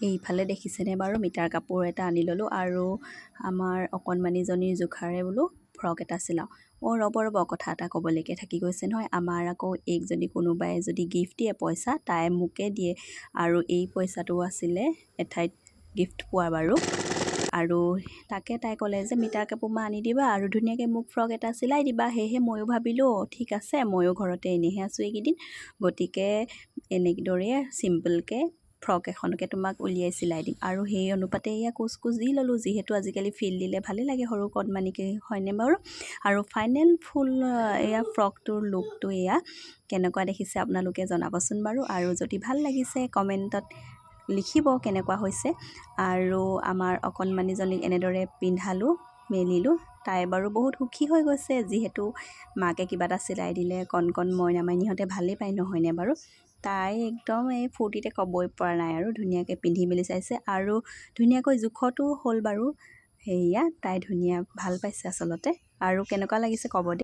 এইফালে দেখিছেনে বাৰু মিটাৰ কাপোৰ এটা আনি ল'লোঁ আৰু আমাৰ অকণমানিজনীৰ জোখাৰে বোলো ফ্ৰক এটা চিলাওঁ। ৰ'ব কথা এটা ক'বলৈকে থাকি গৈছে নহয়। আমাৰ আকৌ এইক যদি কোনোবাই যদি গিফ্ট দিয়ে পইচা, তাই মোকে দিয়ে আৰু এই পইচাটো আছিলে এঠাইত গিফ্ট পোৱা বাৰু। আৰু তাকে তাই ক'লে যে মিটাৰ কাপোৰমান আনি দিবা আৰু ধুনীয়াকৈ মোক ফ্ৰক এটা চিলাই দিবা। সেয়েহে ময়ো ভাবিলোঁ ঠিক আছে, ময়ো ঘৰতে এনেহে আছোঁ এইকেইদিন, গতিকে এনেদৰে চিম্পলকৈ ফ্ৰক এখনকে তোমাক উলিয়াই চিলাই দিম। আৰু সেই অনুপাতে এয়া কোচ দি ল'লোঁ, যিহেতু আজিকালি ফিল দিলে ভালেই লাগে সৰু কণমানিকৈ, হয়নে বাৰু। আৰু ফাইনেল ফুল এয়া ফ্ৰকটোৰ লুকটো এয়া কেনেকুৱা দেখিছে আপোনালোকে জনাবচোন বাৰু। আৰু যদি ভাল লাগিছে কমেণ্টত লিখিব কেনেকুৱা হৈছে। আৰু আমাৰ অকণমানিজনীক এনেদৰে পিন্ধালোঁ মেলিলোঁ। তাই বাৰু বহুত সুখী হৈ গৈছে, যিহেতু মাকে কিবা এটা চিলাই দিলে কণ মইনা মাইনীহঁতে ভালেই পায়, নহয়নে বাৰু। তাই একদম এই ফূৰ্তিতে ক'বই পৰা নাই আৰু ধুনীয়াকৈ পিন্ধি মেলি চাইছে আৰু ধুনীয়াকৈ জোখতো হ'ল বাৰু। সেয়া তাই ধুনীয়া ভাল পাইছে আচলতে। আৰু কেনেকুৱা লাগিছে ক'ব দেই।